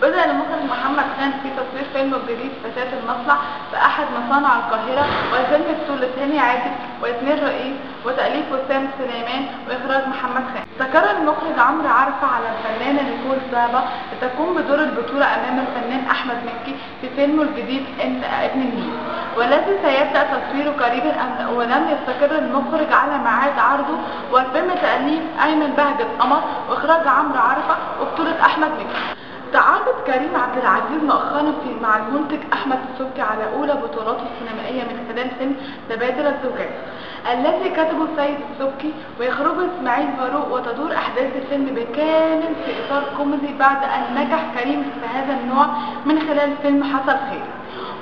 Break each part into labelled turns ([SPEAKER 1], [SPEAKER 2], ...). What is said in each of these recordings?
[SPEAKER 1] بدأ المخرج محمد خان في تصوير فيلمه الجديد فتاة المصنع في أحد مصانع القاهرة، والفيلم بطولة هاني عادل وياسمين رئيس وتأليف وسام سليمان وإخراج محمد خان. ذكر المخرج عمرو عرفة على الفنانة نيكول سابا لتقوم بدور البطولة أمام الفنان أحمد مكي في فيلمه الجديد ابن النيل، والذي سيبدأ تصويره قريبا، ولم يستقر المخرج على ميعاد عرضه. والفيلم تأليف أيمن بهجت قمر وإخراج عمرو عرفة وبطولة أحمد مكي. تعاقد كريم عبد العزيز مؤخرا مع المنتج احمد السبكي على اولى بطولاته السينمائيه من خلال فيلم تبادل الزوجات الذي كتبه سيد السبكي ويخرجه اسماعيل فاروق، وتدور احداث الفيلم بالكامل في اطار كوميدي بعد ان نجح كريم في هذا النوع من خلال فيلم حصل خير.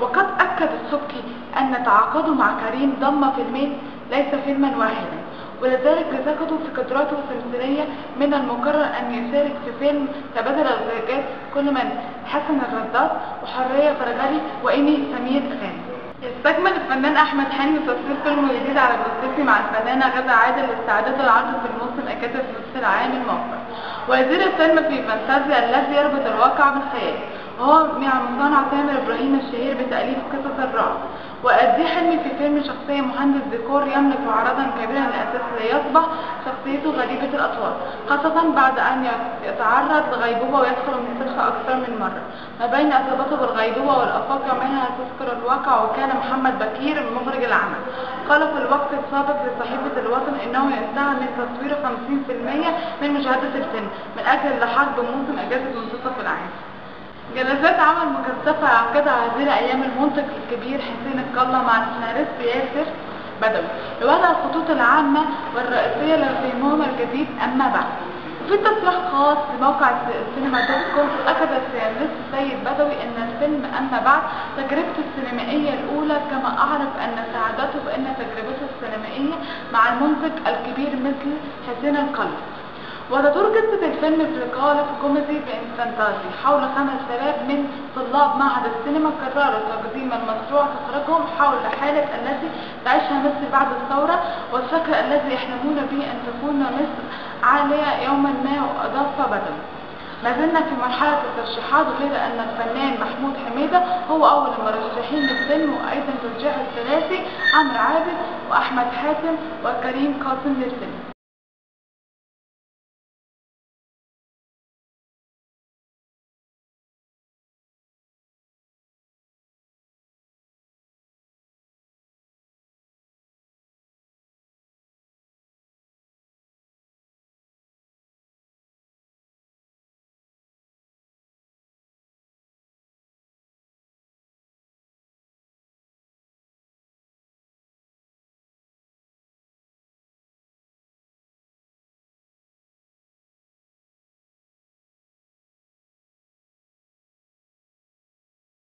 [SPEAKER 1] وقد اكد السبكي ان تعاقده مع كريم ضم فيلمين ليس فيلما واحدا، ولذلك لتجده في قدراته التمثيلية من المقرر أن يشارك في فيلم تبادل الزوجات كل من حسن الرداد وحرية فرغلي وإيمي سمير غانم. يستكمل الفنان أحمد حلمي تصوير فيلم جديد على بوستيفي مع الفنانة غادة عادل لاستعداد العرض في الموسم الأكاديمي في نصف العام المقبل. ويدور الفيلم في فانتازيا الذي يربط الواقع بالخيال، وهو مع مصنع تامر إبراهيم الشهير بتأليف قصص الرعب. وأدي حلمي في فيلم شخصية مهندس ديكور يملك عرضا كبيرا للأساس ليصبح شخصيته غريبة الأطوار، خاصة بعد أن يتعرض لغيبوبة ويدخل المستشفى أكثر من مرة. ما بين إصابته بالغيبوبة والآفاق منها تذكر الواقع. وكان محمد بكير مخرج العمل قال في الوقت السابق لصحيفة الوطن إنه انتهى من تصوير 50% من مشاهدة الفيلم من أجل اللحاق بموسم إجازة منتصف العام. جلسات عمل مكثفة يعقدها هذه الأيام المنتج الكبير حسين الكلا مع السيناريست ياسر بدوي لوضع الخطوط العامة والرئيسية لفيلمهما الجديد أما بعد. وفي تصريح خاص لموقع السينما دوت كوم أكد السيناريست سيد بدوي أن الفيلم أما بعد تجربته السينمائية الأولى، كما أعرف أن سعادته بأن تجربته السينمائية مع المنتج الكبير مثل حسين الكلا. وتدور قصة الفيلم في قالب كوميدي فانتازي حول 5 شباب من طلاب معهد السينما قرروا تقديم المشروع تخرجهم حول الحالة التي تعيشها مصر بعد الثورة والشكل الذي يحلمون به أن تكون مصر عالية يوما ما. وأضاف بدوي: ما زلنا في مرحلة الترشيحات، غير أن الفنان محمود حميدة هو أول المرشحين للفيلم، وأيضا ترشيح الثلاثي عمرو عادل وأحمد حاتم وكريم قاسم للفيلم.